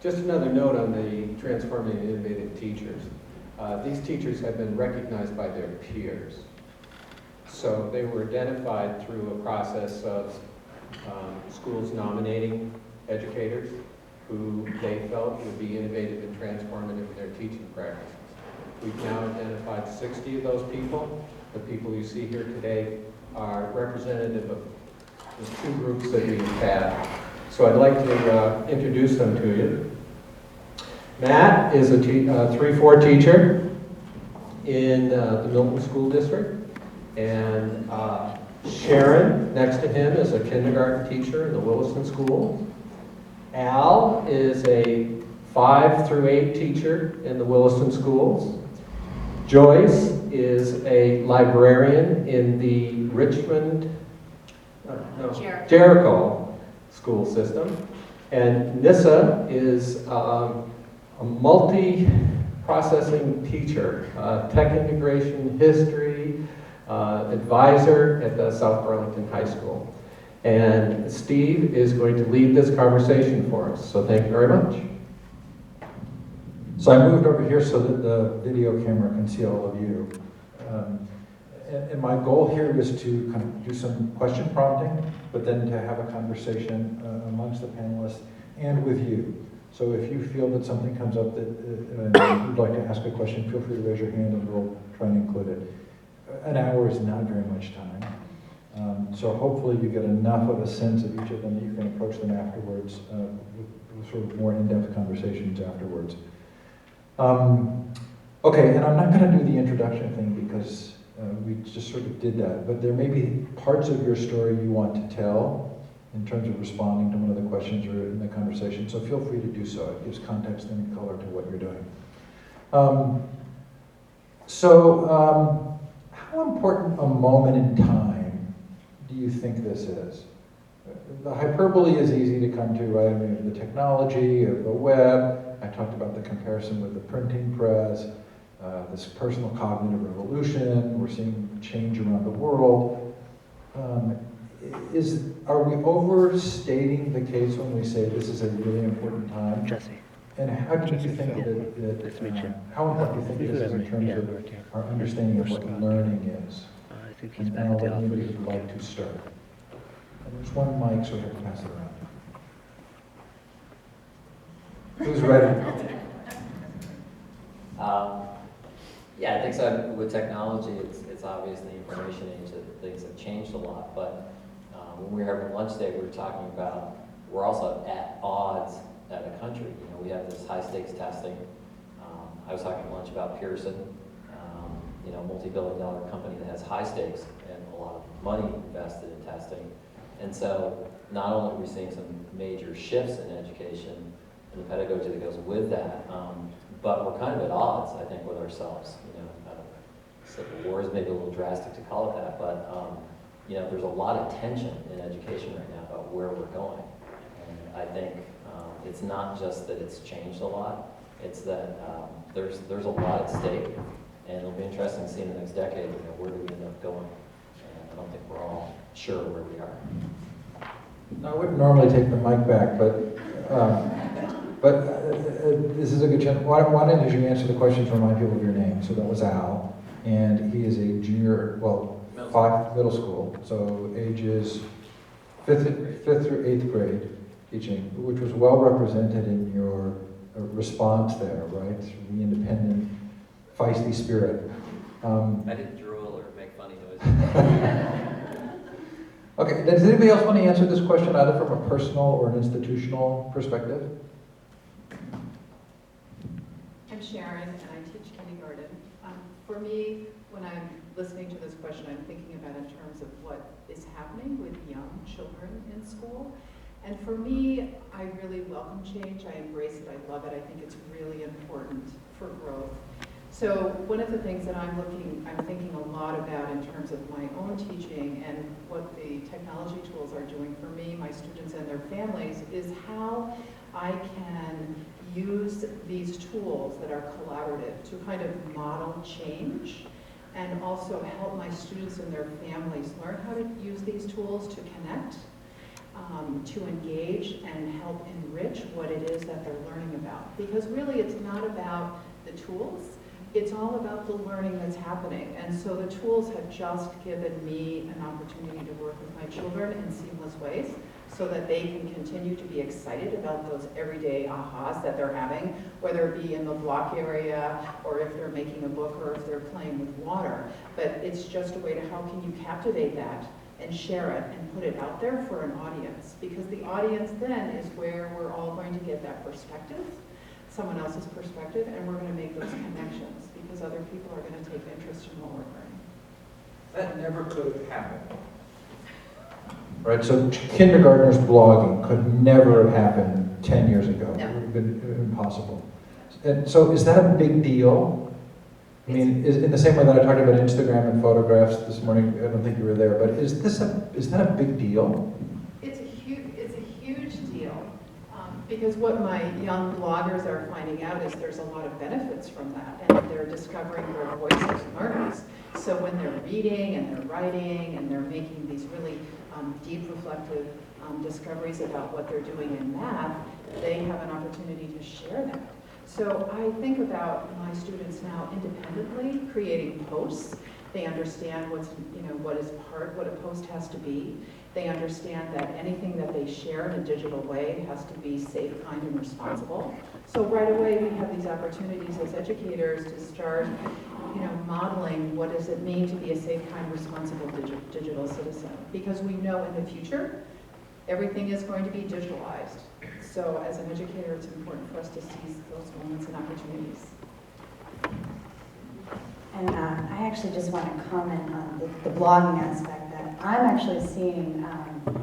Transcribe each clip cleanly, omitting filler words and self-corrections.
Just another note on the transforming and innovative teachers. These teachers have been recognized by their peers. So they were identified through a process of schools nominating educators who they felt would be innovative and transformative in their teaching practices. We've now identified 60 of those people. The people you see here today are representative of the two groups that we've had. So I'd like to introduce them to you. Matt is a 3-4 teacher in the Milton School District. And Sharon, next to him, is a kindergarten teacher in the Williston School. Al is a 5 through 8 teacher in the Williston Schools. Joyce is a librarian in the Jericho school system. And Nissa is a multi-processing teacher, tech integration, history, advisor at the South Burlington High School. And Steve is going to lead this conversation for us. So thank you very much. So I moved over here so that the video camera can see all of you. And my goal here is to kind of do some question prompting, but then to have a conversation amongst the panelists and with you. So if you feel that something comes up that you'd like to ask a question, feel free to raise your hand and we'll try and include it. An hour is not very much time. So hopefully you get enough of a sense of each of them that you can approach them afterwards with sort of more in-depth conversations afterwards. Okay, and I'm not going to do the introduction thing because we just sort of did that, but there may be parts of your story you want to tell in terms of responding to one of the questions or in the conversation, so feel free to do so. It gives context and color to what you're doing. How important a moment in time do you think this is? The hyperbole is easy to come to, right? I mean, the technology of the web. I talked about the comparison with the printing press, this personal cognitive revolution. We're seeing change around the world. Are we overstating the case when we say this is a really important time? Jesse. And how do you think how important do you think this is in terms of our understanding of what learning is? I think he's And back I'll at the let anybody office. who'd like to start. And there's one mic, so we have to pass it around. Who's ready? Yeah, I think so. With technology, it's obvious in the information age that things have changed a lot. But when we were having lunch today, we were talking about we're also at odds at a country. You know, we have this high stakes testing. I was talking at lunch about Pearson, multi-billion-dollar company that has high stakes and a lot of money invested in testing. And so not only are we seeing some major shifts in education and the pedagogy that goes with that, but we're kind of at odds, I think, with ourselves. Civil war is maybe a little drastic to call it that, but there's a lot of tension in education right now about where we're going. And I think it's not just that it's changed a lot, it's that there's a lot at stake, and it'll be interesting to see in the next decade, where do we end up going? And I don't think we're all sure where we are. I wouldn't normally take the mic back, but this is a good chance. Why don't you answer the question to remind people of your name? So that was Al, and he is a junior, middle school, so ages 5th through 8th grade teaching, which was well represented in your response there, right? The independent, feisty spirit. I didn't drool or make funny noises. Okay, does anybody else want to answer this question either from a personal or an institutional perspective? I'm Sharon, and I teach kindergarten. For me, when I'm listening to this question, I'm thinking about in terms of what is happening with young children in school. And for me, I really welcome change. I embrace it. I love it. I think it's really important for growth. So one of the things that I'm thinking a lot about in terms of my own teaching and what the technology tools are doing for me, my students and their families, is how I can use these tools that are collaborative to kind of model change and also help my students and their families learn how to use these tools to connect. to engage and help enrich what it is that they're learning about. Because really it's not about the tools, it's all about the learning that's happening. And so the tools have just given me an opportunity to work with my children in seamless ways so that they can continue to be excited about those everyday ahas that they're having, whether it be in the block area or if they're making a book or if they're playing with water. But it's just a way to how can you captivate that and share it and put it out there for an audience. Because the audience then is where we're all going to get that perspective, someone else's perspective, and we're going to make those connections because other people are going to take interest in what we're learning. That never could have happened. Right, so kindergartners blogging could never have happened 10 years ago. No. It would have been impossible. And so is that a big deal? I mean, is in the same way that I talked about Instagram and photographs this morning, I don't think you were there, but is that a big deal? It's a huge deal because what my young bloggers are finding out is there's a lot of benefits from that, and they're discovering their voice as learners. So when they're reading and they're writing and they're making these really deep reflective discoveries about what they're doing in math, they have an opportunity to share that. So I think about my students now independently creating posts. They understand what a post has to be. They understand that anything that they share in a digital way has to be safe, kind, and responsible. So right away we have these opportunities as educators to start modeling what does it mean to be a safe, kind, responsible digital citizen. Because we know in the future, everything is going to be digitalized. So as an educator, it's important for us to seize those moments and opportunities. And I actually just want to comment on the blogging aspect that I'm actually seeing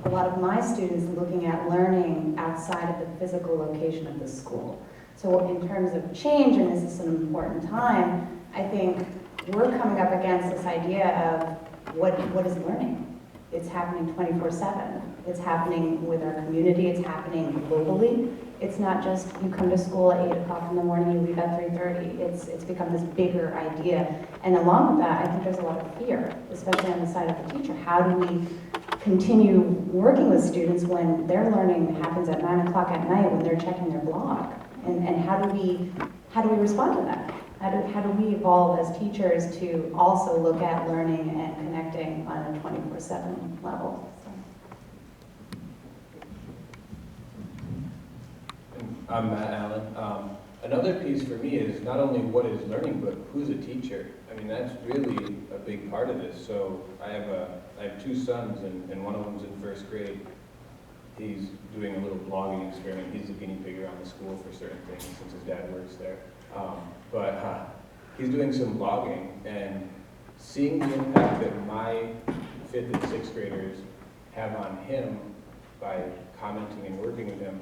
a lot of my students looking at learning outside of the physical location of the school. So in terms of change, and this is an important time, I think we're coming up against this idea of what is learning. It's happening 24/7. It's happening with our community. It's happening globally. It's not just you come to school at 8 o'clock in the morning, you leave at 3:30. It's become this bigger idea. And along with that, I think there's a lot of fear, especially on the side of the teacher. How do we continue working with students when their learning happens at 9 o'clock at night when they're checking their blog? And how do we respond to that? How do we evolve as teachers to also look at learning and connecting on a 24/7 level? I'm Matt Allen. Another piece for me is not only what is learning, but who's a teacher. I mean, that's really a big part of this. So I have two sons, and one of them's in first grade. He's doing a little blogging experiment. He's the guinea pig around the school for certain things since his dad works there. But he's doing some blogging, and seeing the impact that my 5th and 6th graders have on him by commenting and working with him,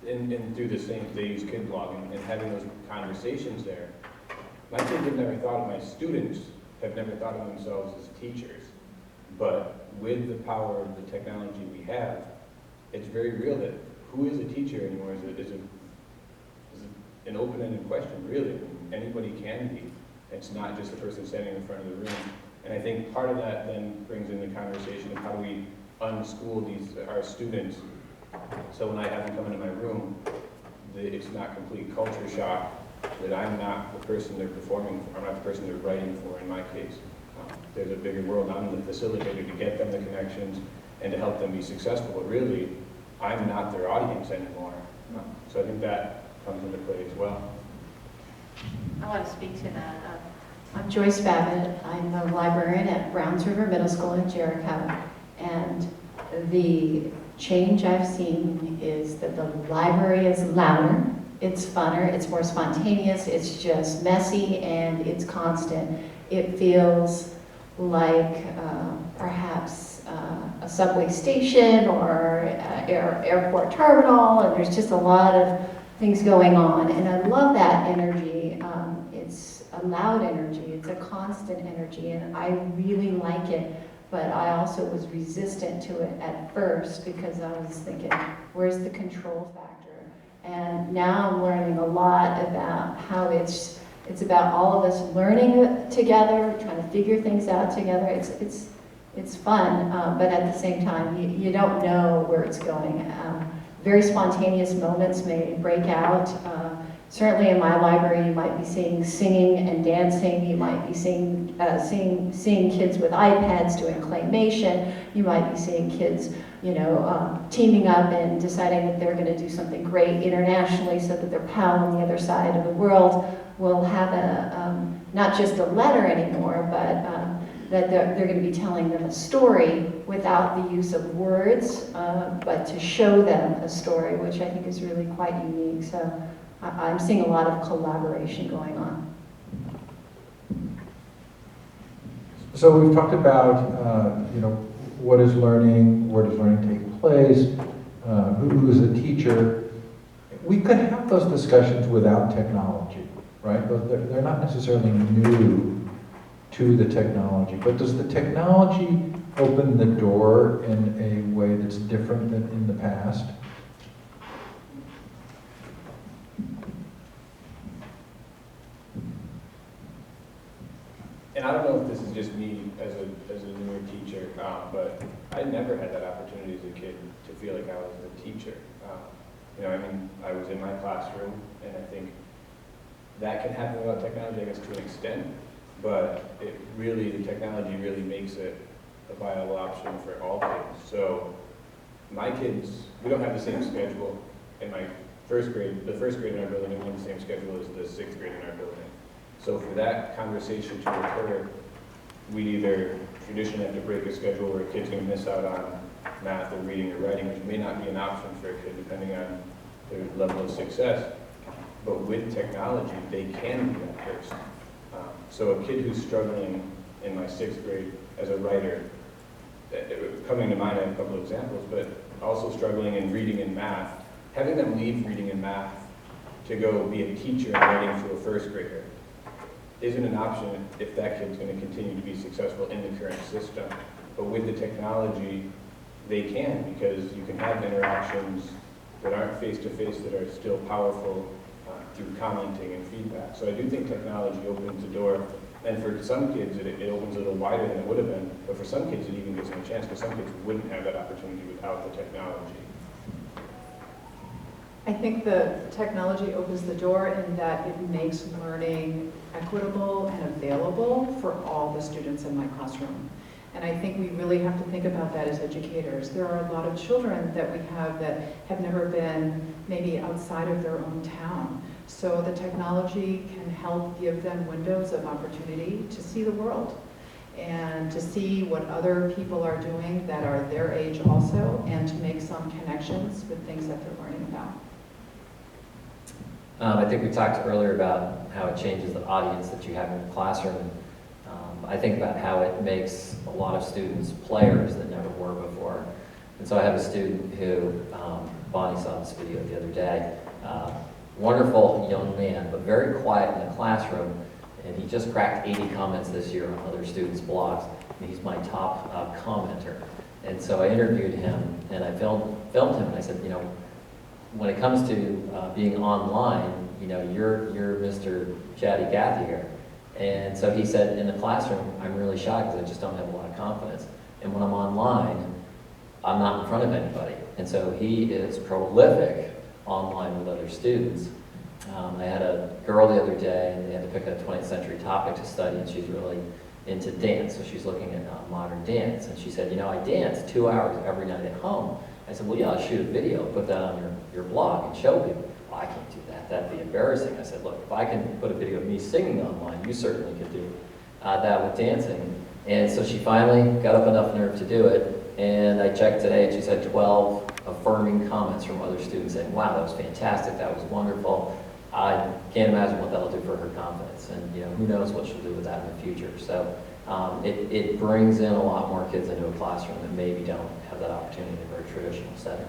and through the same, they use kid blogging, and having those conversations there. My kids have never thought of, my students have never thought of themselves as teachers, but with the power of the technology we have, it's very real that who is a teacher anymore is an open-ended question, really. Anybody can be. It's not just the person standing in front of the room. And I think part of that then brings in the conversation of how do we unschool our students, so when I have them come into my room, it's not complete culture shock that I'm not the person they're performing for, I'm not the person they're writing for in my case. There's a bigger world. I'm the facilitator to get them the connections and to help them be successful, but really, I'm not their audience anymore. So I think that comes into play as well. I want to speak to that. I'm Joyce Babbitt. I'm a librarian at Browns River Middle School in Jericho, and the change I've seen is that the library is louder, it's funner, it's more spontaneous, it's just messy, and it's constant. It feels like perhaps a subway station or airport terminal, and there's just a lot of things going on, and I love that energy. It's a loud energy, it's a constant energy, and I really like it. But I also was resistant to it at first because I was thinking, where's the control factor? And now I'm learning a lot about how it's about all of us learning together, trying to figure things out together. it's fun, but at the same time, you don't know where it's going. Very spontaneous moments may break out. Certainly in my library, you might be seeing singing and dancing. You might be seeing kids with iPads doing claymation. You might be seeing kids, teaming up and deciding that they're going to do something great internationally so that their pal on the other side of the world will have not just a letter anymore, but that they're going to be telling them a story without the use of words, but to show them a story, which I think is really quite unique. So I'm seeing a lot of collaboration going on. So we've talked about, what is learning, where does learning take place, who is a teacher. We could have those discussions without technology, right? They're not necessarily new to the technology, but does the technology open the door in a way that's different than in the past? And I don't know if this is just me as a newer teacher, but I never had that opportunity as a kid to feel like I was the teacher. I was in my classroom, and I think that can happen without technology, I guess, to an extent, but the technology really makes it a viable option for all kids. So my kids, we don't have the same schedule in my first grade. The first grade in our building isn't the same schedule as the sixth grade in our building. So for that conversation to occur, we'd either traditionally have to break a schedule where a kid's going to miss out on math or reading or writing, which may not be an option for a kid depending on their level of success. But with technology, they can be that person. So a kid who's struggling in my sixth grade as a writer, coming to mind, I have a couple of examples, but also struggling in reading and math, having them leave reading and math to go be a teacher and writing to a first grader isn't an option if that kid's going to continue to be successful in the current system. But with the technology, they can, because you can have interactions that aren't face-to-face that are still powerful through commenting and feedback. So I do think technology opens the door, and for some kids it opens a little wider than it would have been, but for some kids it even gives them a chance, because some kids wouldn't have that opportunity without the technology. I think the technology opens the door in that it makes learning equitable and available for all the students in my classroom. And I think we really have to think about that as educators. There are a lot of children that we have that have never been maybe outside of their own town. So the technology can help give them windows of opportunity to see the world and to see what other people are doing that are their age also, and to make some connections with things that they're learning about. I think we talked earlier about how it changes the audience that you have in the classroom. I think about how it makes a lot of students players that never were before. And so I have a student who, Bonnie saw this video the other day, wonderful young man, but very quiet in the classroom, and he just cracked 80 comments this year on other students' blogs, and he's my top commenter. And so I interviewed him, and I filmed him, and I said, when it comes to being online, you're Mr. Chatty Cathy here. And so he said, in the classroom, I'm really shy because I just don't have a lot of confidence. And when I'm online, I'm not in front of anybody. And so he is prolific online with other students. I had a girl the other day, and they had to pick a 20th century topic to study, and she's really into dance. So she's looking at modern dance. And she said, I dance 2 hours every night at home. I said, well, yeah, I'll shoot a video, put that on your blog and show people. Well, I can't do that. That'd be embarrassing. I said, look, if I can put a video of me singing online, you certainly could do that with dancing. And so she finally got up enough nerve to do it. And I checked today, and she's had 12 affirming comments from other students saying, wow, that was fantastic. That was wonderful. I can't imagine what that'll do for her confidence. And who knows what she'll do with that in the future. So it brings in a lot more kids into a classroom that maybe don't have that opportunity in a very traditional setting.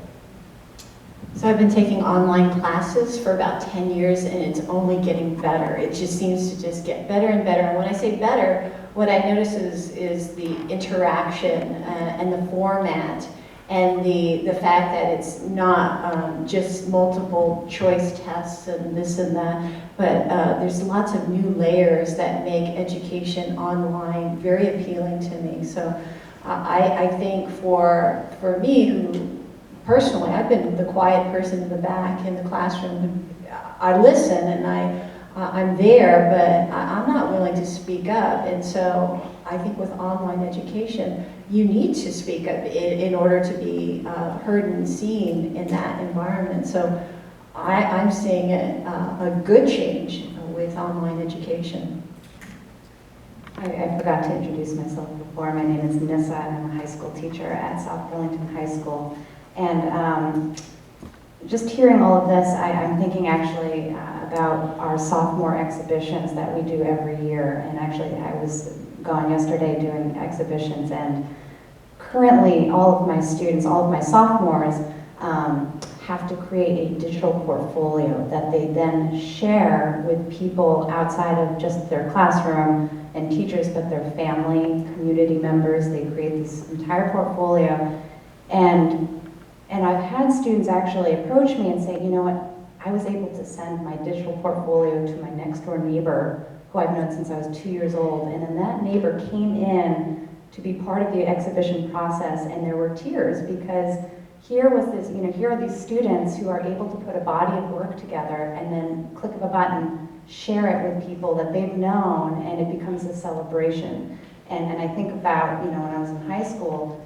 So I've been taking online classes for about 10 years, and it's only getting better. It just seems to just get better and better. And when I say better, what I notice is the interaction and the format, and the fact that it's not just multiple choice tests and this and that, but there's lots of new layers that make education online very appealing to me. So I think for me, who personally, I've been the quiet person in the back in the classroom. I listen and I'm there, but I'm not willing to speak up. And so I think with online education, you need to speak up in order to be heard and seen in that environment. So I'm seeing a good change with online education. I forgot to introduce myself before. My name is Nissa, and I'm a high school teacher at South Burlington High School. And just hearing all of this, I'm thinking actually about our sophomore exhibitions that we do every year. And actually, I was gone yesterday doing exhibitions, and currently all of my students, all of my sophomores, have to create a digital portfolio that they then share with people outside of just their classroom and teachers, but their family, community members. They create this entire portfolio. And I've had students actually approach me and say, you know what, I was able to send my digital portfolio to my next door neighbor, who I've known since I was 2 years old. And then that neighbor came in to be part of the exhibition process, and there were tears because here was this, you know, here are these students who are able to put a body of work together and then click of a button, share it with people that they've known, and it becomes a celebration. And I think about, you know, when I was in high school,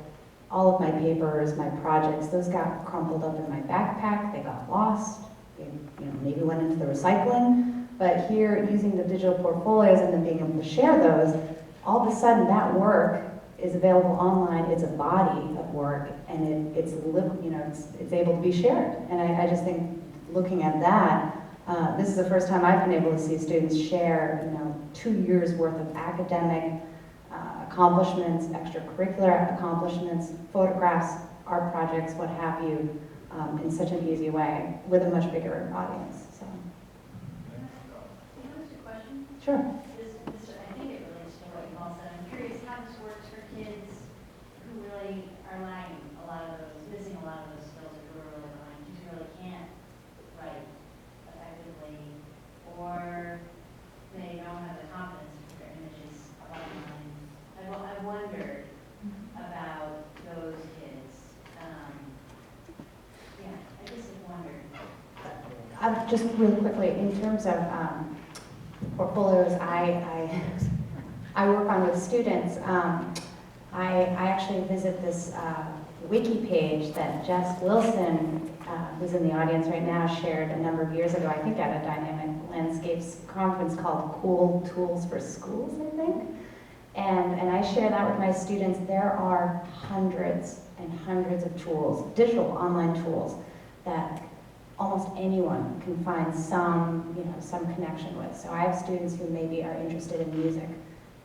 all of my papers, my projects, those got crumpled up in my backpack, they got lost, they, you know, maybe went into the recycling. But here, using the digital portfolios and then being able to share those, all of a sudden that work is available online. It's a body of work, and it's able to be shared. And I just think, looking at that, this is the first time I've been able to see students share, you know, 2 years worth of academic accomplishments, extracurricular accomplishments, photographs, art projects, what have you, in such an easy way with a much bigger audience. So. Can I ask a question? Sure. I think it relates to what you all said. I'm curious how this works for kids who really are lagging missing a lot of those skills, or who are really behind, kids who really can't write effectively, or they don't have the confidence to put their images up online. I've wondered about those kids. I just have wondered. Just really quickly, in terms of portfolios, I work on with students. I actually visit this wiki page that Jess Wilson, who's in the audience right now, shared a number of years ago, I think at a Dynamic Landscapes conference called Cool Tools for Schools, I think. And I share that with my students. There are hundreds and hundreds of tools, digital online tools, that almost anyone can find some connection with. So I have students who maybe are interested in music,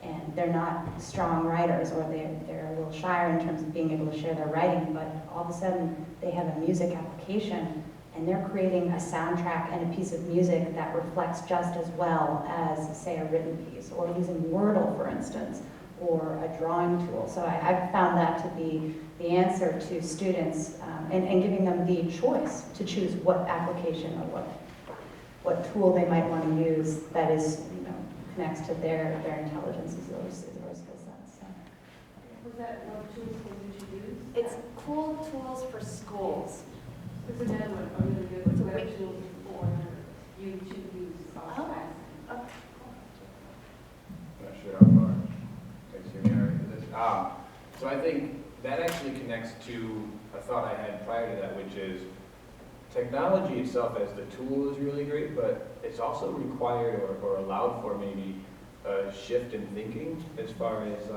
and they're not strong writers, or they're a little shyer in terms of being able to share their writing, but all of a sudden they have a music application, and they're creating a soundtrack and a piece of music that reflects just as well as, say, a written piece, or using Wordle, for instance, or a drawing tool. So I've found that to be the answer to students, and giving them the choice to choose what application or what tool they might want to use that is, connects to their intelligences or skill sets. So. Was that what tools you should use? It's Cool Tools for Schools. It's another one, a really good web tool for you to use. Oh. Not sure how far takes you to this. So I think that actually connects to a thought I had prior to that, which is technology itself as the tool is really great, but it's also required or allowed for maybe a shift in thinking as far as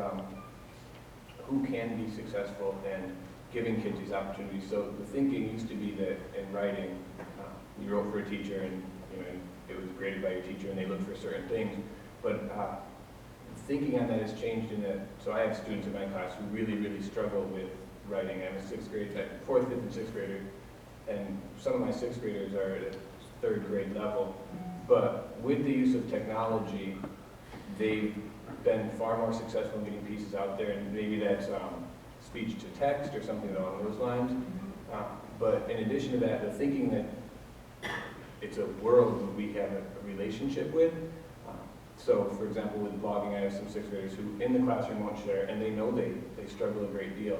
who can be successful and giving kids these opportunities. So the thinking used to be that in writing, you wrote for a teacher and it was graded by your teacher and they looked for certain things. But thinking on that has changed in that, so I have students in my class who really, really struggle with writing. I'm a fourth, fifth, and sixth grader, and some of my sixth graders are at third grade level. But with the use of technology, they've been far more successful in getting pieces out there, and maybe that's speech to text or something along those lines. But in addition to that, the thinking that it's a world that we have a relationship with, So, for example, with blogging, I have some sixth graders who in the classroom won't share, and they know they struggle a great deal.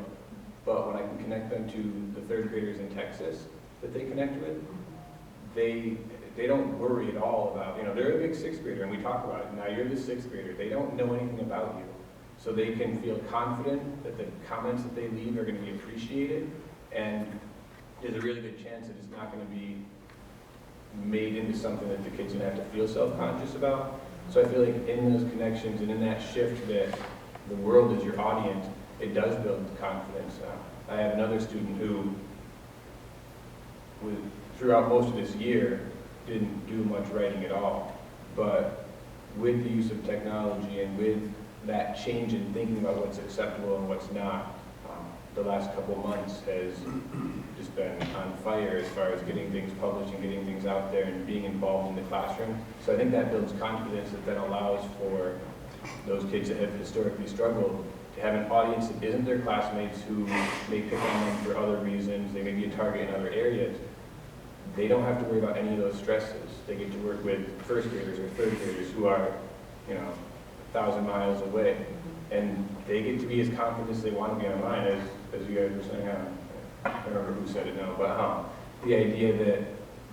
But when I can connect them to the third graders in Texas that they connect with, they don't worry at all about, they're a big sixth grader, and we talk about it. Now you're the sixth grader. They don't know anything about you. So they can feel confident that the comments that they leave are going to be appreciated, and there's a really good chance that it's not going to be made into something that the kid's going to have to feel self-conscious about. So I feel like in those connections and in that shift that the world is your audience, it does build confidence. I have another student who, throughout most of this year, didn't do much writing at all. But with the use of technology and with that change in thinking about what's acceptable and what's not, the last couple months has just been on fire as far as getting things published and getting things out there and being involved in the classroom. So I think that builds confidence that then allows for those kids that have historically struggled to have an audience that isn't their classmates who may pick on them for other reasons, they may be a target in other areas. They don't have to worry about any of those stresses. They get to work with first graders or third graders who are, 1,000 miles away. And they get to be as confident as they want to be online, as you guys were saying. I don't remember who said it now, but the idea that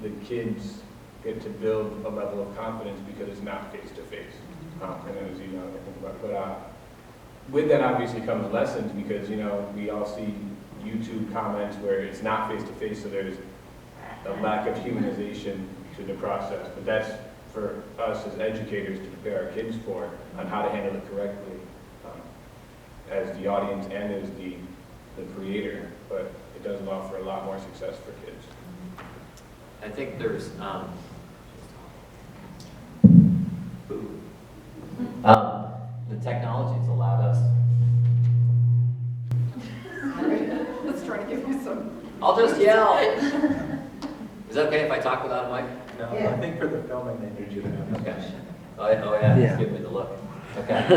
the kids get to build a level of confidence because it's not face-to-face. And it was, I think about it. But with that obviously comes lessons because, we all see YouTube comments where it's not face-to-face, so there's a lack of humanization to the process. But that's for us as educators to prepare our kids for on how to handle it correctly as the audience and as the creator. But it does allow for a lot more success for kids. I think there's, the technology has allowed us. Let's try to give you some. I'll just yell. Is it okay if I talk without a mic? No, I think for the filming, they need you to have. Okay. Oh yeah, just give me the look. Okay.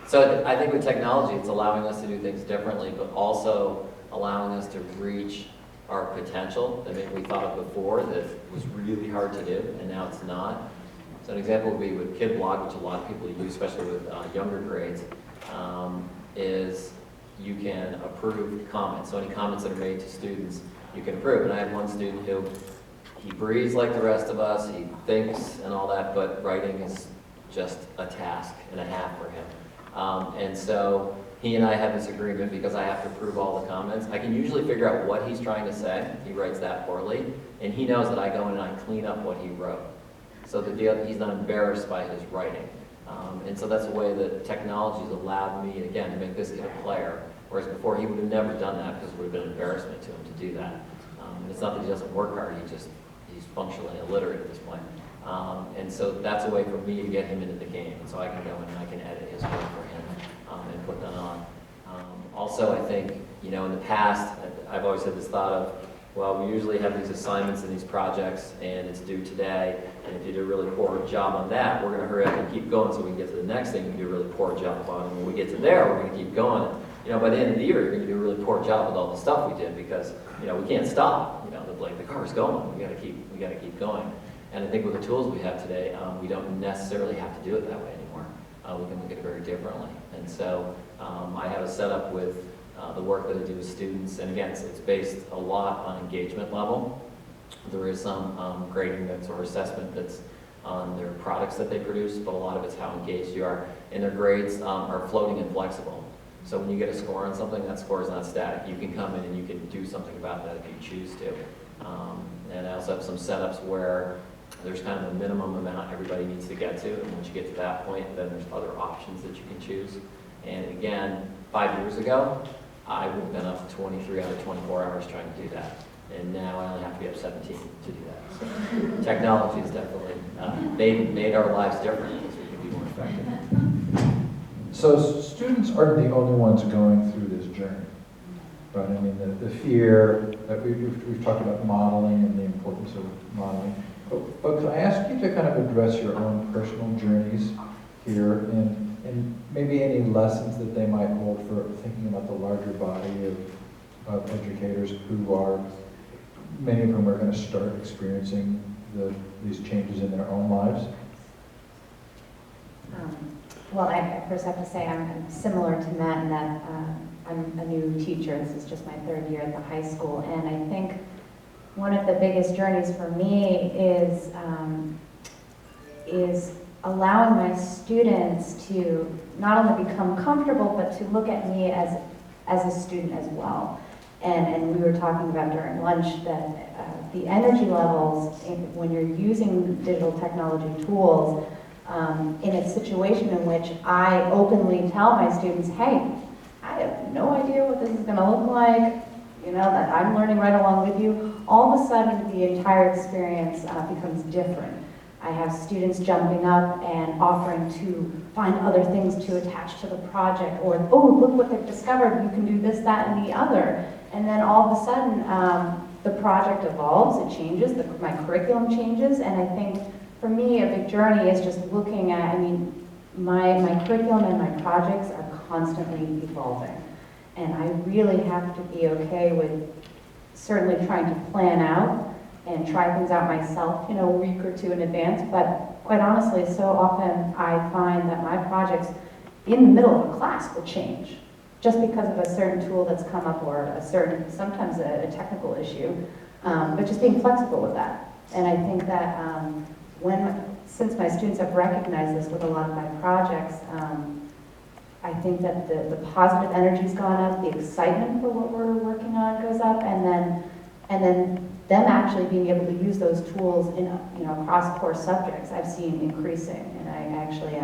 So I think with technology, it's allowing us to do things differently, but also allowing us to reach our potential that maybe we thought of before that was really hard to do, and now it's not. So an example would be with Kid Blog, which a lot of people use, especially with younger grades, is you can approve comments. So any comments that are made to students, you can approve. And I had one student who, he breathes like the rest of us, he thinks and all that, but writing is just a task and a half for him. And so he and I have this agreement because I have to approve all the comments. I can usually figure out what he's trying to say. He writes that poorly. And he knows that I go in and I clean up what he wrote. So that he's not embarrassed by his writing. And so that's a way that technology has allowed me, again, to make this kid a player. Whereas before he would have never done that because it would have been an embarrassment to him to do that. And it's not that he doesn't work hard, he's functionally illiterate at this point. And so that's a way for me to get him into the game. And so I can go in and I can edit his work for him and put that on. Also, I think, in the past, I've always had this thought of, well, we usually have these assignments and these projects, and it's due today, and if you do a really poor job on that, we're going to hurry up and keep going so we can get to the next thing we do a really poor job on, and when we get to there, we're going to keep going. By the end of the year, you're going to do a really poor job with all the stuff we did because, we can't stop. The car's going. We got to keep going. And I think with the tools we have today, we don't necessarily have to do it that way anymore. We can look at it very differently. And so I have a setup with the work that I do with students, and again, it's based a lot on engagement level. There is some grading that's or assessment that's on their products that they produce, but a lot of it's how engaged you are. And their grades are floating and flexible. So when you get a score on something, that score is not static. You can come in and you can do something about that if you choose to. And I also have some setups where there's kind of a minimum amount everybody needs to get to, and once you get to that point, then there's other options that you can choose. And again, 5 years ago, I would have been up 23 out of 24 hours trying to do that. And now I only have to be up 17 to do that. So technology has definitely made our lives different because we can be more effective. So students aren't the only ones going through this journey, right? I mean, the fear that we've talked about modeling and the importance of modeling. But can I ask you to kind of address your own personal journeys here and maybe any lessons that they might hold for thinking about the larger body of educators who are, many of whom are going to start experiencing these changes in their own lives? Well, I first have to say I'm similar to Matt in that I'm a new teacher. This is just my 3rd year at the high school, and I think one of the biggest journeys for me is allowing my students to not only become comfortable, but to look at me as a student as well. And we were talking about during lunch that the energy levels when you're using digital technology tools in a situation in which I openly tell my students, hey, I have no idea what this is going to look like, you know, that I'm learning right along with you, all of a sudden the entire experience becomes different. I have students jumping up and offering to find other things to attach to the project, or, oh, look what they've discovered, you can do this, that, and the other. And then all of a sudden, the project evolves, it changes, my curriculum changes, and I think for me, a big journey is just looking at, I mean, my curriculum and my projects are constantly evolving. And I really have to be okay with certainly trying to plan out and try things out myself, you know, a week or two in advance. But quite honestly, so often I find that my projects in the middle of a class will change just because of a certain tool that's come up or a certain, sometimes a technical issue, but just being flexible with that. And I think that since my students have recognized this with a lot of my projects, I think that the positive energy's gone up, the excitement for what we're working on goes up, and then them actually being able to use those tools in, you know, across core subjects I've seen increasing. And I actually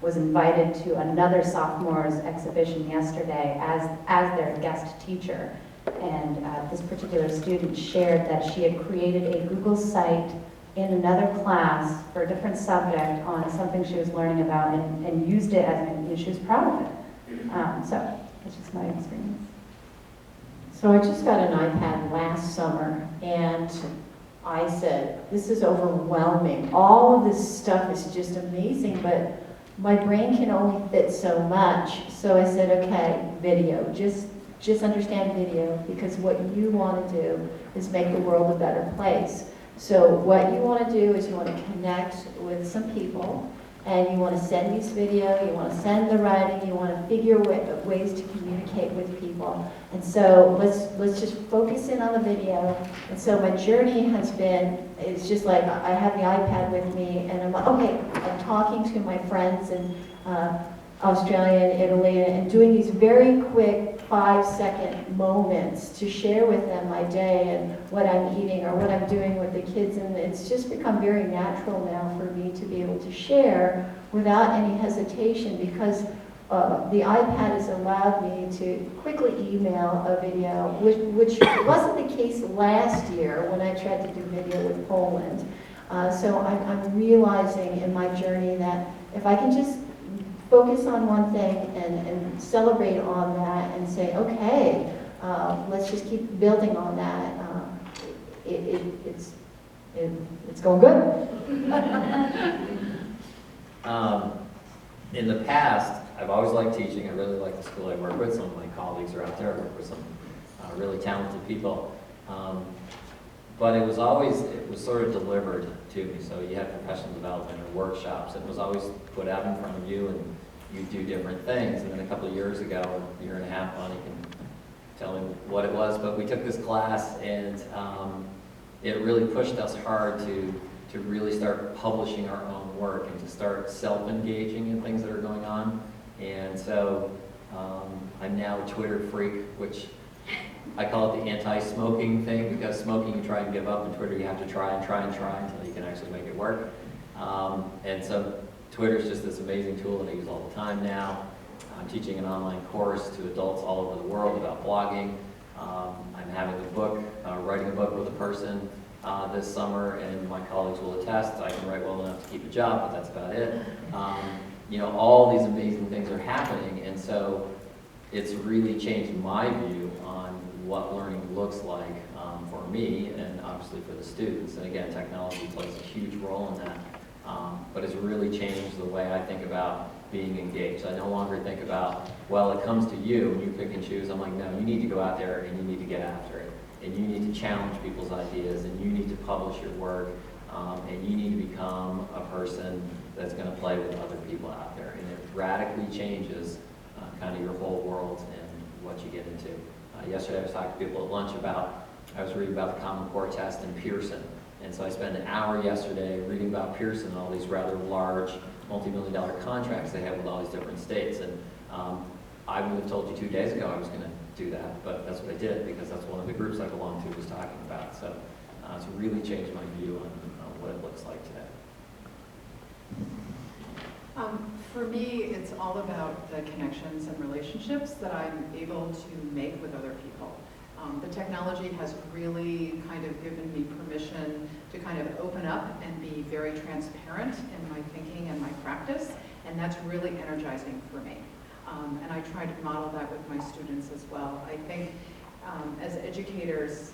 was invited to another sophomore's exhibition yesterday as their guest teacher. And this particular student shared that she had created a Google site in another class for a different subject on something she was learning about and used it as, and she was proud of it. So that's just my experience. So I just got an iPad last summer, and I said, this is overwhelming. All of this stuff is just amazing, but my brain can only fit so much. So I said, okay, video, just understand video, because what you want to do is make the world a better place. So what you want to do is you want to connect with some people, and you want to send these video, you want to send the writing, you want to figure ways to communicate with people. And so let's just focus in on the video. And so my journey has been, it's just like I have the iPad with me, and I'm like, okay, I'm talking to my friends in Australia and Italy, and doing these very quick 5-second moments to share with them my day and what I'm eating or what I'm doing with the kids. And it's just become very natural now for me to be able to share without any hesitation, because the iPad has allowed me to quickly email a video, which wasn't the case last year when I tried to do video with Poland. So I'm realizing in my journey that if I can just focus on one thing and celebrate on that and say, okay, let's just keep building on that. It's going good. In the past, I've always liked teaching. I really like the school I work with. Some of my colleagues are out there. I work with some really talented people. But it was sort of delivered to me. So you had professional development or workshops. It was always put out in front of you, and you do different things. And then a couple of years ago, a year and a half on, you can tell me what it was, but we took this class, and it really pushed us hard to really start publishing our own work and to start self-engaging in things that are going on. And so I'm now a Twitter freak, which I call it the anti-smoking thing, because smoking you try and give up, and Twitter you have to try until you can actually make it work. And so Twitter is just this amazing tool that I use all the time now. I'm teaching an online course to adults all over the world about blogging. I'm having writing a book with a person this summer, and my colleagues will attest I can write well enough to keep a job, but that's about it. You know, all these amazing things are happening, and so it's really changed my view on what learning looks like for me and obviously for the students. And again, technology plays a huge role in that, but it's really changed the way I think about being engaged. I no longer think about, well, it comes to you and you pick and choose. I'm like, no, you need to go out there and you need to get after it. And you need to challenge people's ideas, and you need to publish your work, and you need to become a person that's going to play with other people out there. And radically changes kind of your whole world and what you get into. Yesterday I was talking to people at lunch about, I was reading about the Common Core test in Pearson. And so I spent an hour yesterday reading about Pearson and all these rather large multi-million-dollar contracts they have with all these different states. And I would have told you 2 days ago I was going to do that, but that's what I did because that's one of the groups I belong to was talking about. So it's really changed my view on what it looks like today. For me, it's all about the connections and relationships that I'm able to make with other people. The technology has really kind of given me permission to kind of open up and be very transparent in my thinking and my practice, and that's really energizing for me. And I try to model that with my students as well. I think as educators,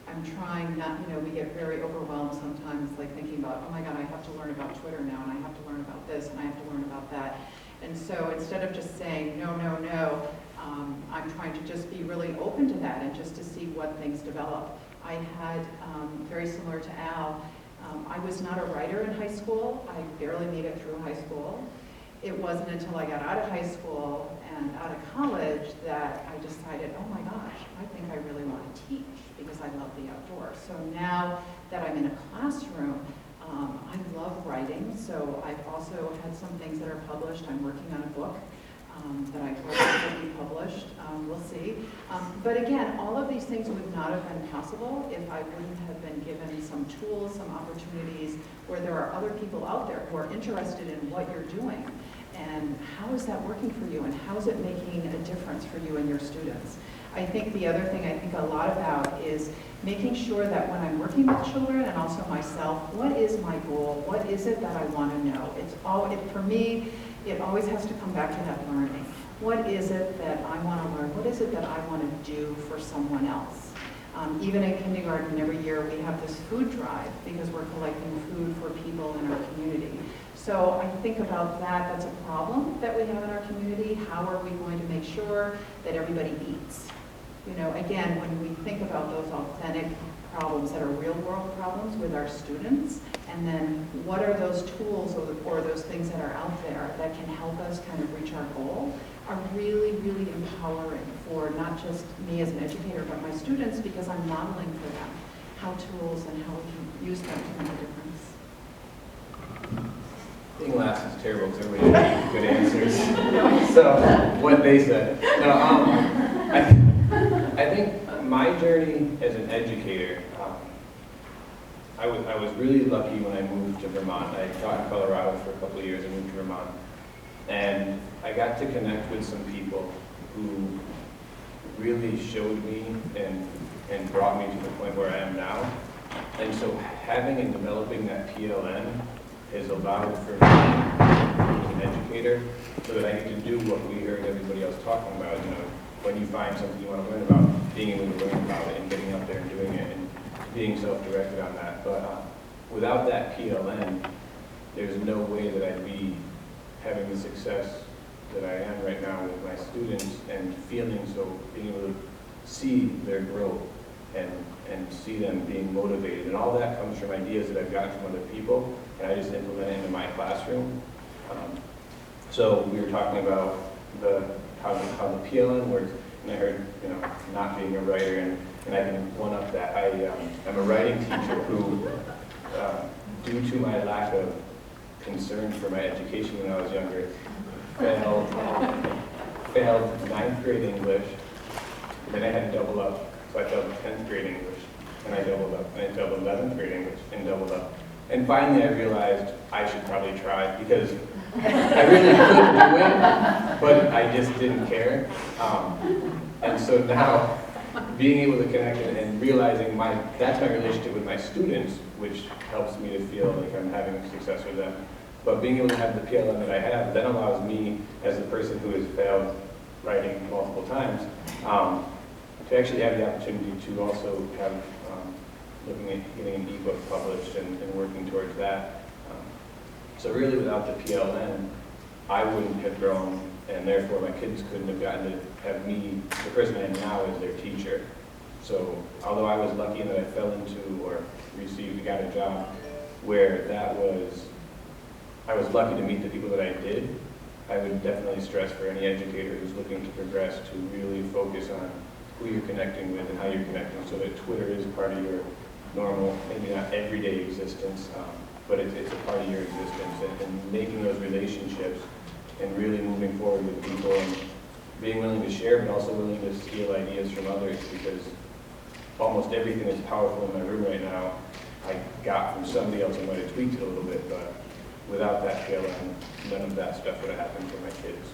I'm trying not, we get very overwhelmed sometimes, like thinking about, oh my God, I have to learn about Twitter now, and I have to learn about this, and I have to learn about that. And so instead of just saying, no, no, no, I'm trying to just be really open to that and just to see what things develop. I had, very similar to Al, I was not a writer in high school. I barely made it through high school. It wasn't until I got out of high school and out of college that I decided, oh my gosh, I think I really want to teach because I love the outdoors. So now that I'm in a classroom, I love writing. So I've also had some things that are published. I'm working on a book that I hope will be published. We'll see. But again, all of these things would not have been possible if I wouldn't have been given some tools, some opportunities where there are other people out there who are interested in what you're doing. And how is that working for you? And how is it making a difference for you and your students? I think the other thing I think a lot about is making sure that when I'm working with children and also myself, what is my goal? What is it that I want to know? For me, it always has to come back to that learning. What is it that I want to learn? What is it that I want to do for someone else? Even in kindergarten, every year we have this food drive because we're collecting food for people in our community. So I think about that. That's a problem that we have in our community. How are we going to make sure that everybody eats? Again, when we think about those authentic problems that are real world problems with our students, and then what are those tools or those things that are out there that can help us kind of reach our goal, are really, really empowering for not just me as an educator, but my students, because I'm modeling for them how tools and how we can use them to make a difference. Being last is terrible because everybody had good answers. So, what they said. No, I think my journey as an educator, I was really lucky when I moved to Vermont. I taught in Colorado for a couple of years and moved to Vermont. And I got to connect with some people who really showed me and brought me to the point where I am now. And so having and developing that PLN has allowed for me as an educator so that I get to do what we heard everybody else talking about, when you find something you want to learn about, being able to learn about it and getting up there and doing it and being self-directed on that. But without that PLN, there's no way that I'd be having the success that I am right now with my students and being able to see their growth and see them being motivated. And all that comes from ideas that I've gotten from other people, and I just implement it into my classroom. So we were talking about how the PLN works, and I heard, not being a writer, and I can one-up that. I'm a writing teacher who, due to my lack of concern for my education when I was younger, failed 9th grade English, then I had to double up, so I failed 10th grade English, and I doubled up, and I failed 11th grade English, and doubled up. And finally I realized I should probably try, because I really could do it, but I just didn't care. And so now, being able to connect and realizing that's my relationship with my students, which helps me to feel like I'm having success with them. But being able to have the PLN that I have, then allows me, as the person who has failed writing multiple times, to actually have the opportunity to also have, looking at getting an ebook published and working towards that. So really without the PLN, I wouldn't have grown, and therefore my kids couldn't have gotten to have me, the person I am now, as their teacher. So although I was lucky that I fell into or got a job where I was lucky to meet the people that I did, I would definitely stress for any educator who's looking to progress to really focus on who you're connecting with and how you're connecting, so that Twitter is part of your normal, maybe not everyday existence, but it's a part of your existence, and making those relationships and really moving forward with people and being willing to share, but also willing to steal ideas from others, because almost everything that's powerful in my room right now, I got from somebody else who might have tweaked it a little bit, but without that tail end, none of that stuff would have happened for my kids.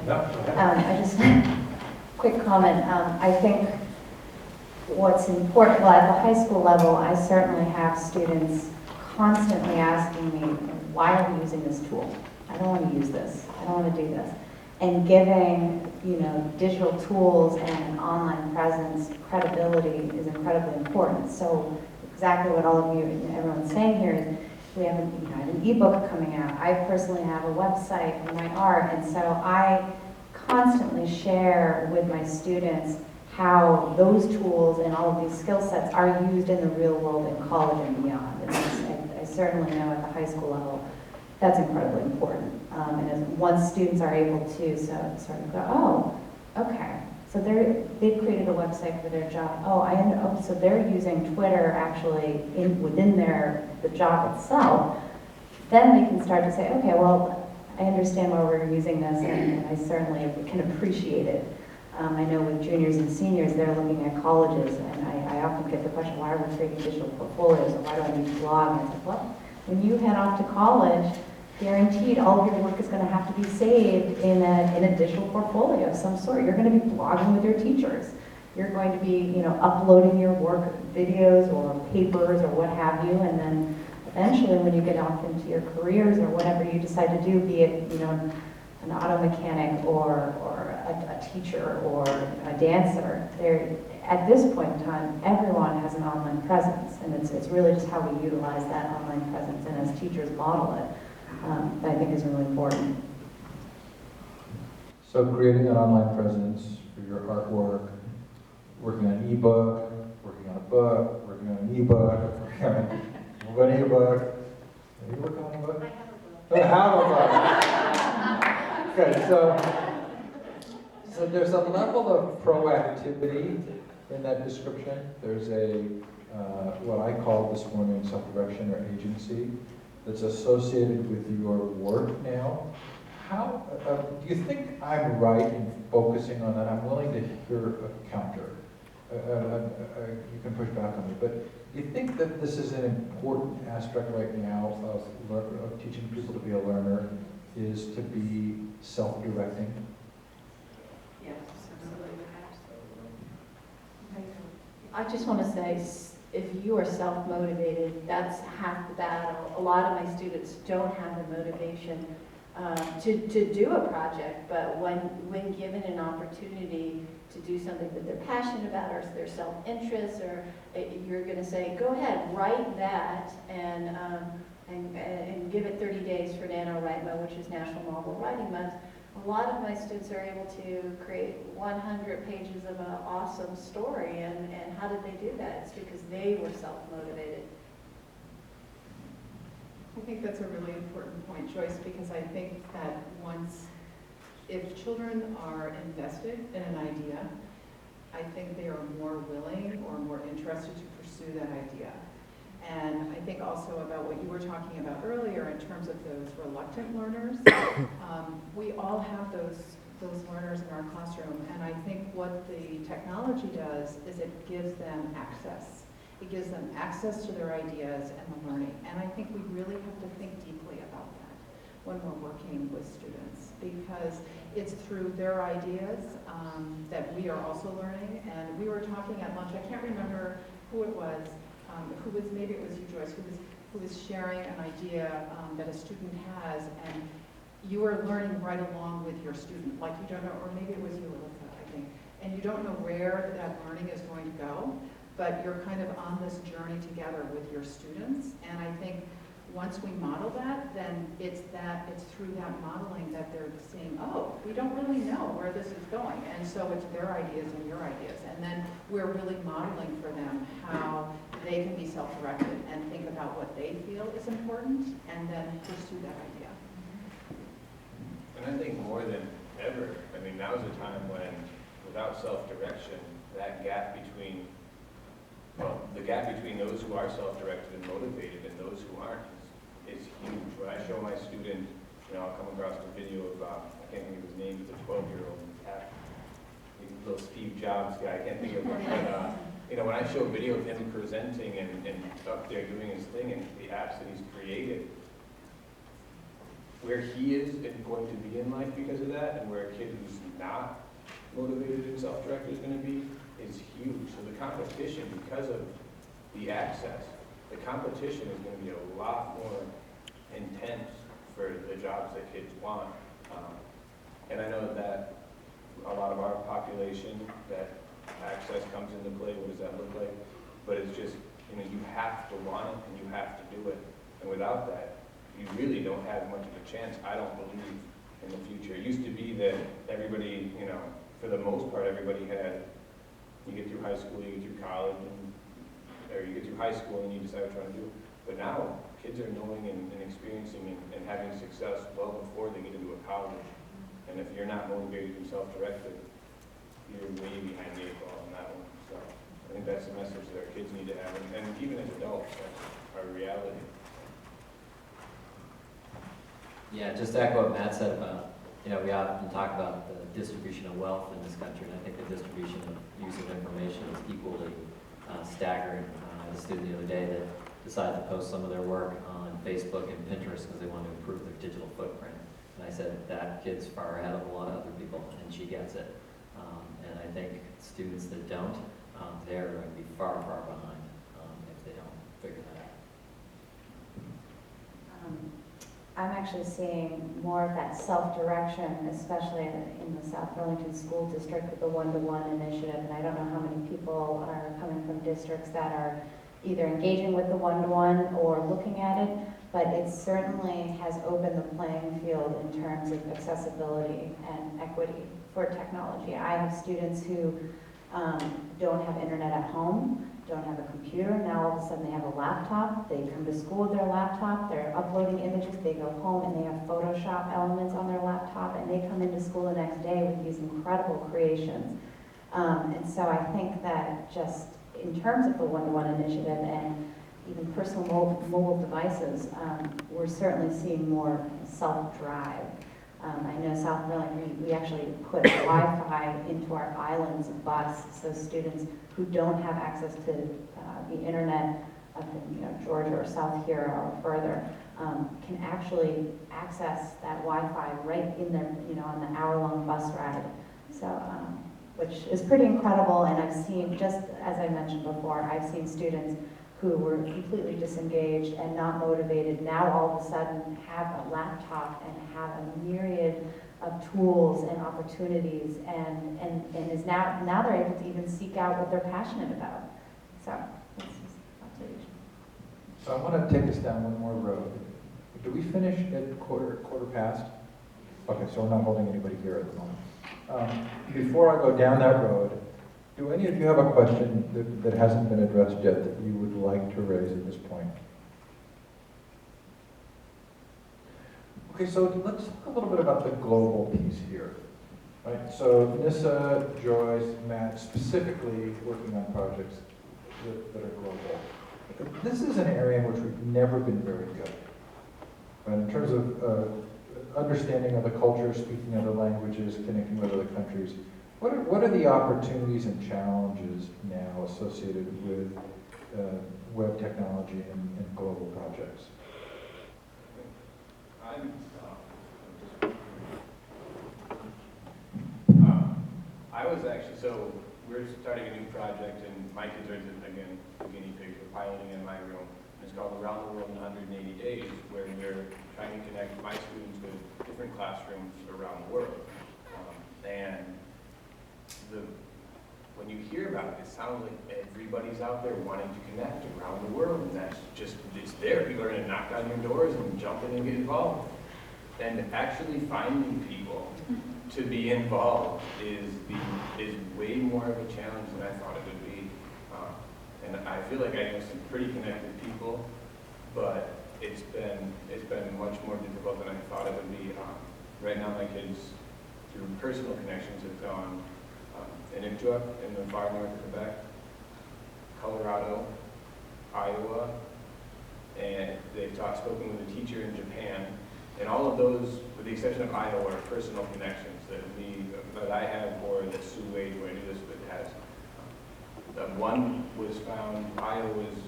I just, quick comment. I think what's important, well, at the high school level, I certainly have students constantly asking me, why are we using this tool? I don't want to use this. I don't want to do this. And giving, digital tools and an online presence credibility is incredibly important. So exactly what all of you and everyone's saying here is, we have an ebook coming out. I personally have a website and my art, and so I constantly share with my students how those tools and all of these skill sets are used in the real world in college and beyond. And I certainly know at the high school level that's incredibly important. And as once students are able to sort of go, oh, okay, so they've created a website for their job. Oh, so they're using Twitter actually within the job itself. Then they can start to say, okay, well, I understand why we're using this, and I certainly can appreciate it. I know with juniors and seniors, they're looking at colleges, and I often get the question, why are we creating digital portfolios, or why do I need to blog? And it's like, well, when you head off to college, guaranteed all of your work is going to have to be saved in a digital portfolio of some sort. You're going to be blogging with your teachers. You're going to be, uploading your work, videos or papers or what have you, and then eventually when you get off into your careers or whatever you decide to do, be it, an auto mechanic or a teacher or a dancer, at this point in time, everyone has an online presence, and it's really just how we utilize that online presence, and as teachers model it. That I think is really important. So creating an online presence for your artwork, working on an ebook, working on a book, working on an ebook, working on an ebook. Are you working on a book? I have a book. Okay, so there's a level of proactivity in that description. There's what I call this morning self-direction or agency that's associated with your work now. How do you think I'm right in focusing on that? I'm willing to hear a counter. You can push back on me, but do you think that this is an important aspect right now of teaching people to be a learner, is to be self-directing? Yes, absolutely. I just want to say, if you are self-motivated, that's half the battle. A lot of my students don't have the motivation to do a project, but when given an opportunity to do something that they're passionate about, or their self-interest, or you're going to say, go ahead, write that, and give it 30 days for NaNoWriMo, which is National Novel Writing Month. A lot of my students are able to create 100 pages of an awesome story, and how did they do that? It's because they were self-motivated. I think that's a really important point, Joyce, because I think that if children are invested in an idea, I think they are more willing or more interested to pursue that idea. And I think also about what you were talking about earlier in terms of those reluctant learners. We all have those learners in our classroom, and I think what the technology does is it gives them access. It gives them access to their ideas and the learning. And I think we really have to think deeply about that when we're working with students, because it's through their ideas that we are also learning. And we were talking at lunch, I can't remember who it was, maybe it was you, Joyce, who was sharing an idea that a student has, and you are learning right along with your student, like you don't know, or maybe it was you, Alyssa, I think, and you don't know where that learning is going to go, but you're kind of on this journey together with your students. And I think once we model that, then it's through that modeling that they're seeing, oh, we don't really know where this is going. And so it's their ideas and your ideas. And then we're really modeling for them how they can be self-directed and think about what they feel is important and then pursue that idea. And I think more than ever, I mean, now's a time when, without self-direction, that gap between, well, the gap between those who are self-directed and motivated and those who aren't is huge. When I show my student, you know, I'll come across a video of, I can't think of his name, he's a 12-year-old little Steve Jobs guy, I can't think of him, but, you know, when I show a video of him presenting and up there doing his thing and the apps that he's created, where he is going to be in life because of that, and where a kid who's not motivated and self-directed is going to be, is huge. So the competition, because of the access, the competition is going to be a lot more intense for the jobs that kids want. And I know that a lot of our population, that access comes into play. What does that look like? But it's just, you know, you have to want it and you have to do it. And without that, you really don't have much of a chance, I don't believe, in the future. It used to be that everybody, you know, for the most part, everybody had, you get through high school, you get through college, or you get through high school and you decide what you're trying to do. But now, kids are knowing and experiencing and having success well before they get into a college. And if you're not motivated and self-directed, you're way behind the eight ball on that one. So I think that's the message that our kids need to have. And even as adults, that's our reality. Yeah, just to echo what Matt said about, you know, we often talk about the distribution of wealth in this country, and I think the distribution of use of information is equally staggering. I had a student the other day that decided to post some of their work on Facebook and Pinterest because they wanted to improve their digital footprint. And I said, that kid's far ahead of a lot of other people, and she gets it. And I think students that don't, they're going to be far, far behind if they don't figure that out. I'm actually seeing more of that self-direction, especially in the South Burlington School District with the one-to-one initiative. And I don't know how many people are coming from districts that are either engaging with the one-to-one or looking at it, but it certainly has opened the playing field in terms of accessibility and equity for technology. I have students who don't have internet at home, don't have a computer. Now all of a sudden they have a laptop. They come to school with their laptop. They're uploading images. They go home and they have Photoshop elements on their laptop, and they come into school the next day with these incredible creations. And so I think that just in terms of the one-to-one initiative and even personal mobile devices, we're certainly seeing more self-drive. I know South Burlington, we actually put Wi-Fi into our islands bus, so students who don't have access to the internet up in Georgia or South here or further can actually access that Wi-Fi right in their, on the hour-long bus ride. So, which is pretty incredible, and I've seen, just as I mentioned before, I've seen students who were completely disengaged and not motivated now all of a sudden have a laptop and have a myriad of tools and opportunities, and is now they're able to even seek out what they're passionate about. So that's just observation. So I want to take us down one more road. Do we finish at quarter past? Okay, so we're not holding anybody here at the moment. Before I go down that road, do any of you have a question that hasn't been addressed yet that you would like to raise at this point? Okay, so let's talk a little bit about the global piece here. Right? So Nissa, Joyce, Matt, specifically working on projects that are global. This is an area in which we've never been very good. Right? In terms of understanding other cultures, speaking other languages, connecting with other countries. What are the opportunities and challenges now associated with web technology and global projects? I was actually, so we're starting a new project, and my kids are, again, the guinea pigs. We're piloting in my room. It's called Around the World in 180 Days, where we're trying to connect my students with different classrooms around the world. When you hear about it, it sounds like everybody's out there wanting to connect around the world, and that's just, it's there. People are going to knock on your doors and jump in and get involved. And actually finding people to be involved is way more of a challenge than I thought it would be. And I feel like I know some pretty connected people, but it's been much more difficult than I thought it would be. Right now, my kids, through personal connections, have gone in Iqaluit in the far north of Quebec, Colorado, Iowa, and they've spoken with a teacher in Japan. And all of those, with the exception of Iowa, are personal connections that I have, or that Sue Wade, who I knew this with, has. One was found, Iowa's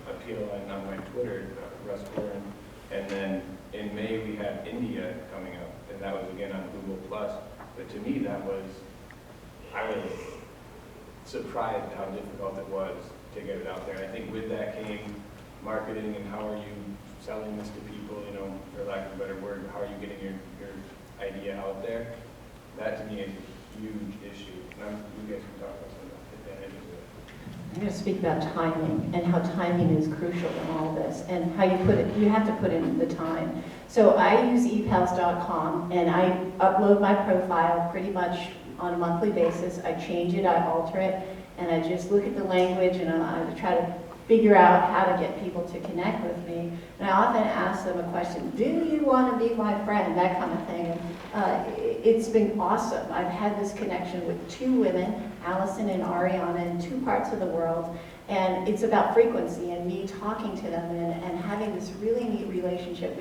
a PLN on my Twitter, Russ Warren, and then in May we have India coming up, and that was again on Google+. But to me, I was surprised how difficult it was to get it out there. And I think with that came marketing, and how are you selling this to people, for lack of a better word, how are you getting your idea out there? That to me is a huge issue. And you guys can talk about some of the advantages of it. I'm going to speak about timing and how timing is crucial in all this, and how you have to put in the time. So I use epals.com, and I upload my profile pretty much on a monthly basis. I change it, I alter it, and I just look at the language, and I try to figure out how to get people to connect with me. And I often ask them a question, do you want to be my friend? That kind of thing. It's been awesome. I've had this connection with 2 women, Allison and Ariana, in 2 parts of the world. And it's about frequency and me talking to them and having this really neat relationship.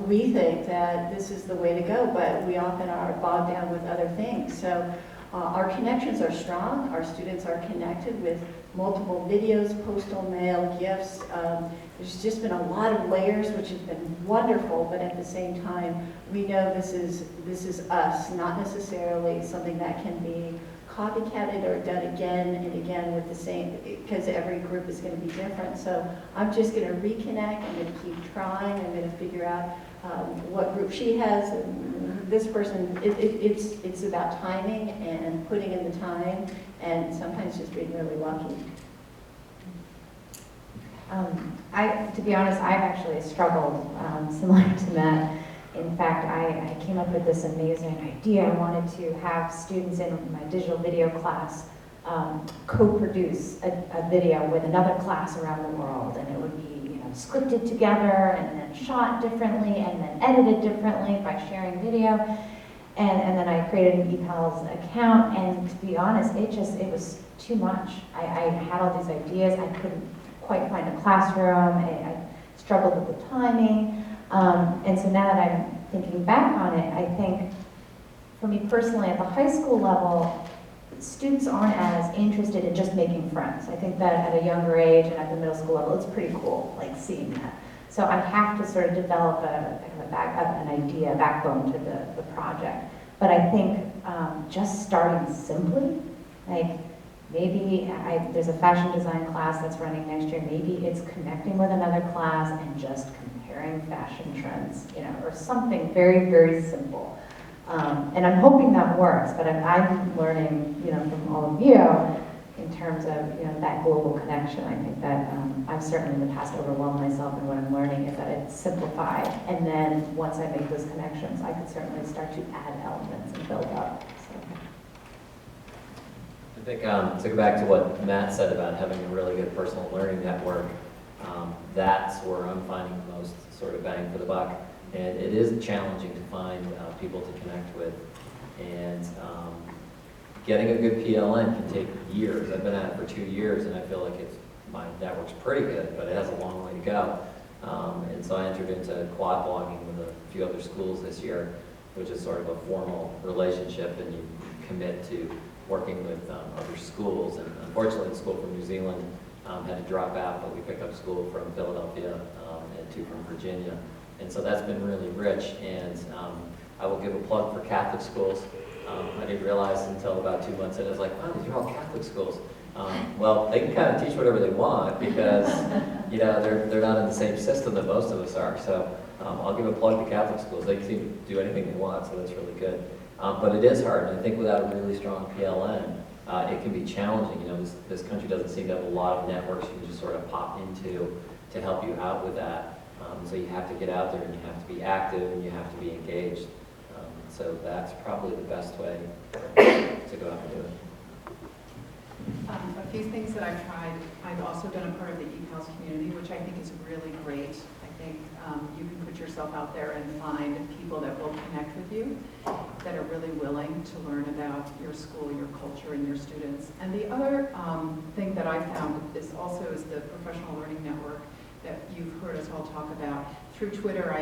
We think that this is the way to go, but we often are bogged down with other things. So our connections are strong. Our students are connected with multiple videos, postal mail, gifts. There's just been a lot of layers, which has been wonderful, but at the same time, we know this is us, not necessarily something that can be copycatted or done again and again with the same, because every group is going to be different. So I'm just going to reconnect. I'm going to keep trying. I'm going to figure out what group she has and this person. It's about timing and putting in the time, and sometimes just being really lucky. To be honest, I've actually struggled similar to Matt. In fact, I came up with this amazing idea. I wanted to have students in my digital video class co-produce a video with another class around the world, and it would be scripted together and then shot differently and then edited differently by sharing video. And then I created an ePals account, and to be honest, it was too much. I had all these ideas. I couldn't quite find a classroom. I struggled with the timing. And so now that I'm thinking back on it, I think for me personally at the high school level, students aren't as interested in just making friends. I think that at a younger age and at the middle school level, it's pretty cool, like seeing that. So I have to sort of develop an idea, a backbone to the project. But I think just starting simply, like maybe there's a fashion design class that's running next year. Maybe it's connecting with another class and just comparing fashion trends, or something very, very simple. And I'm hoping that works, but I'm learning, from all of you in terms of, that global connection. I think that I've certainly in the past overwhelmed myself, and what I'm learning is that it's simplified. And then once I make those connections, I could certainly start to add elements and build up. So. I think to go back to what Matt said about having a really good personal learning network, that's where I'm finding the most sort of bang for the buck. And it is challenging to find people to connect with. And getting a good PLN can take years. I've been at it for 2 years, and I feel like my network's pretty good, but it has a long way to go. And so I entered into quad blogging with a few other schools this year, which is sort of a formal relationship, and you commit to working with other schools. And unfortunately, the school from New Zealand had to drop out, but we picked up a school from Philadelphia and 2 from Virginia. And so that's been really rich, and I will give a plug for Catholic schools. I didn't realize until about 2 months in, I was like, wow, these are all Catholic schools. Well, they can kind of teach whatever they want because, they're not in the same system that most of us are. So I'll give a plug to Catholic schools. They can do anything they want, so that's really good. But it is hard, and I think without a really strong PLN, it can be challenging. This country doesn't seem to have a lot of networks you can just sort of pop into to help you out with that. So you have to get out there, and you have to be active, and you have to be engaged. So that's probably the best way to go out and do it. A few things that I've tried. I've also been a part of the ePals community, which I think is really great. I think you can put yourself out there and find people that will connect with you, that are really willing to learn about your school, your culture, and your students. And the other thing that I found is the Professional Learning Network that you've heard us all talk about. Through Twitter, I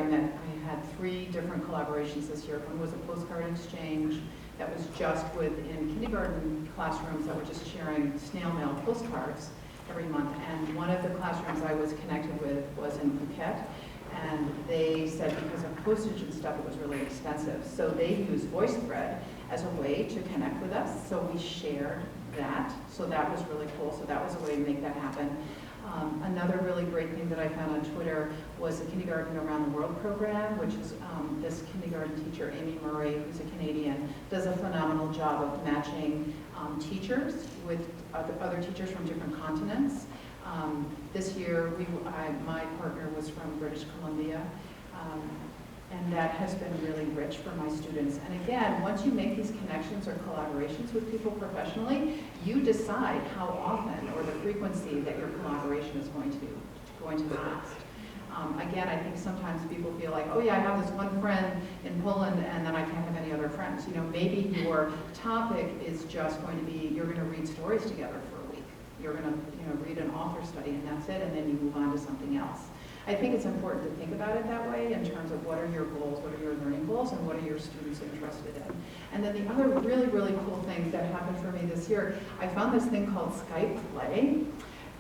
had 3 different collaborations this year. One was a postcard exchange that was just within kindergarten classrooms that were just sharing snail mail postcards every month. And one of the classrooms I was connected with was in Phuket. And they said because of postage and stuff, it was really expensive. So they used VoiceThread as a way to connect with us. So we shared that. So that was really cool. So that was a way to make that happen. Another really great thing that I found on Twitter was the Kindergarten Around the World program, which is this kindergarten teacher, Amy Murray, who's a Canadian, does a phenomenal job of matching teachers with other teachers from different continents. This year, my partner was from British Columbia, and that has been really rich for my students. And again, once you make these connections or collaborations with people professionally, you decide how often or the frequency that your collaboration is going to last. Again, I think sometimes people feel like, oh yeah, I have this one friend in Poland and then I can't have any other friends. You know, maybe your topic is just going to be, you're going to read stories together for a week. You're going to read an author study and that's it, and then you move on to something else. I think it's important to think about it that way in terms of what are your goals, what are your learning goals, and what are your students interested in. And then the other really, really cool thing that happened for me this year, I found this thing called Skype Play.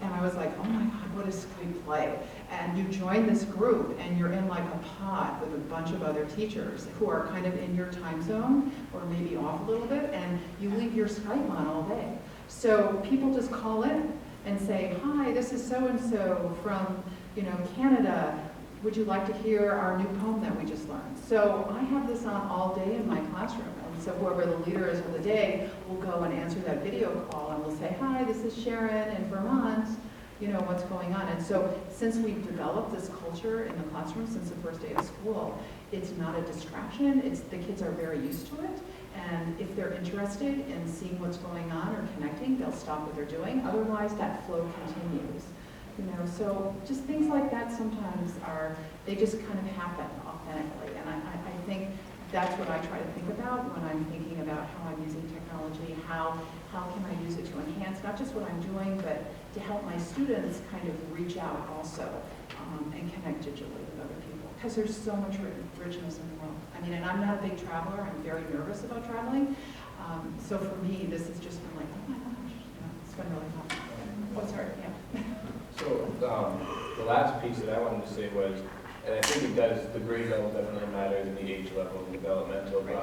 And I was like, oh my God, what is Skype Play? And you join this group and you're in like a pod with a bunch of other teachers who are kind of in your time zone or maybe off a little bit, and you leave your Skype on all day. So people just call in and say, hi, this is so-and-so from Canada. Would you like to hear our new poem that we just learned? So I have this on all day in my classroom. And so whoever the leader is for the day will go and answer that video call and we'll say, hi, this is Sharon in Vermont. What's going on? And so since we've developed this culture in the classroom since the first day of school, it's not a distraction. The kids are very used to it. And if they're interested in seeing what's going on or connecting, they'll stop what they're doing. Otherwise, that flow continues. So just things like that sometimes they just kind of happen authentically. And I think that's what I try to think about when I'm thinking about how I'm using technology, how can I use it to enhance not just what I'm doing, but to help my students kind of reach out also and connect digitally with other people. Because there's so much richness in the world. And I'm not a big traveler. I'm very nervous about traveling. So for me, this has just been like, oh my gosh, it's been really fun. Oh, sorry, yeah. So the last piece that I wanted to say was, and I think the grade level definitely matters in the age level and developmental, but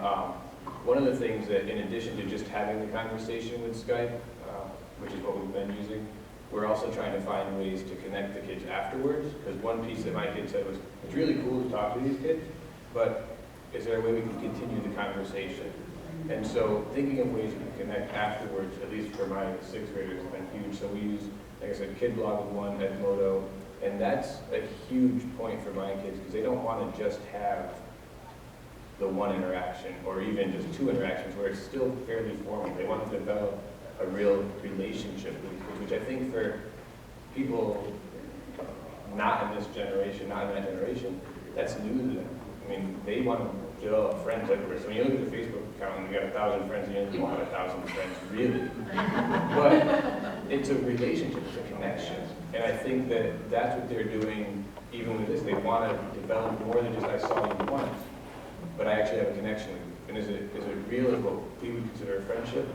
one of the things that in addition to just having the conversation with Skype, which is what we've been using, we're also trying to find ways to connect the kids afterwards, because one piece that my kid said was, it's really cool to talk to these kids, but is there a way we can continue the conversation? And so thinking of ways we can connect afterwards, at least for my 6th graders, has been huge. So we use, like I said, Kid Blog with one, Edmodo, and that's a huge point for my kids because they don't want to just have the one interaction or even just 2 interactions where it's still fairly formal. They want to develop a real relationship with these kids, which I think for people not in this generation, not in that generation, that's new to them. They want to develop friends everywhere. So when you look at the Facebook account and you got 1,000 friends, you don't want 1,000 friends, really. But it's a relationship, it's a connection. And I think that that's what they're doing even with this. They want to develop more than just, I saw you once, but I actually have a connection with you. And is it real as what we would consider a friendship?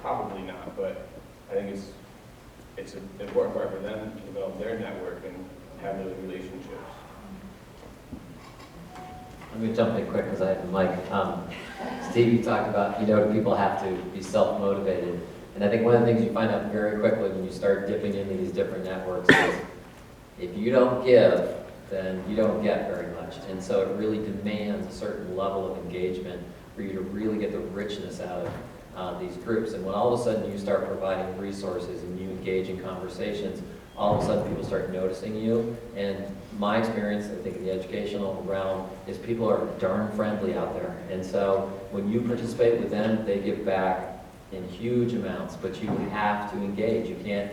Probably not, but I think it's an important part for them to develop their network and have those relationships. Let me jump in quick because I have the mic. Steve, you talked about, people have to be self-motivated. And I think one of the things you find out very quickly when you start dipping into these different networks is if you don't give, then you don't get very much. And so it really demands a certain level of engagement for you to really get the richness out of these groups. And when all of a sudden you start providing resources and you engage in conversations, all of a sudden people start noticing you. And my experience, I think in the educational realm, is people are darn friendly out there. And so when you participate with them, they give back in huge amounts, but you have to engage. You can't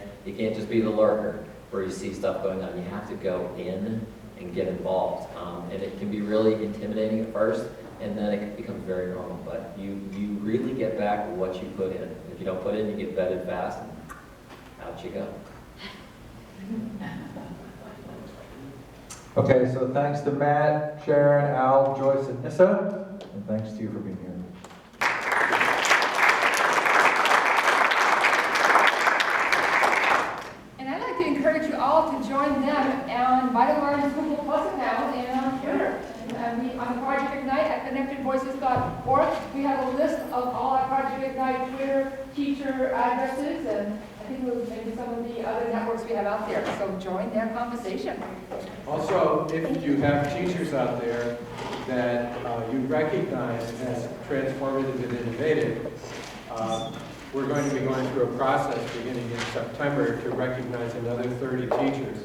just be the lurker where you see stuff going on. You have to go in and get involved. And it can be really intimidating at first, and then it becomes very normal. But you really get back what you put in. If you don't put in, you get vetted fast, and out you go. Okay, so thanks to Matt, Sharon, Al, Joyce, and Nissa, and thanks to you for being here. And I'd like to encourage you all to join them on Vita Learn Google Plus account and on Twitter. And on Project Ignite at connectedvoices.org, we have a list of all our Project Ignite Twitter teacher addresses, and I think maybe some of the other networks we have out there. So join their conversation. Also, if you have teachers out there that you recognize as transformative and innovative, we're going to be going through a process beginning in September to recognize another 30 teachers.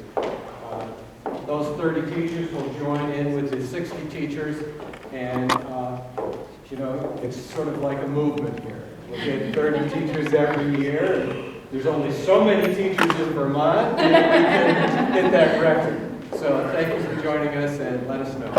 Those 30 teachers will join in with the 60 teachers, and you know, it's sort of like a movement here. We'll get 30 teachers every year, and there's only so many teachers in Vermont that we can hit that record. So thank you for joining us, and let us know.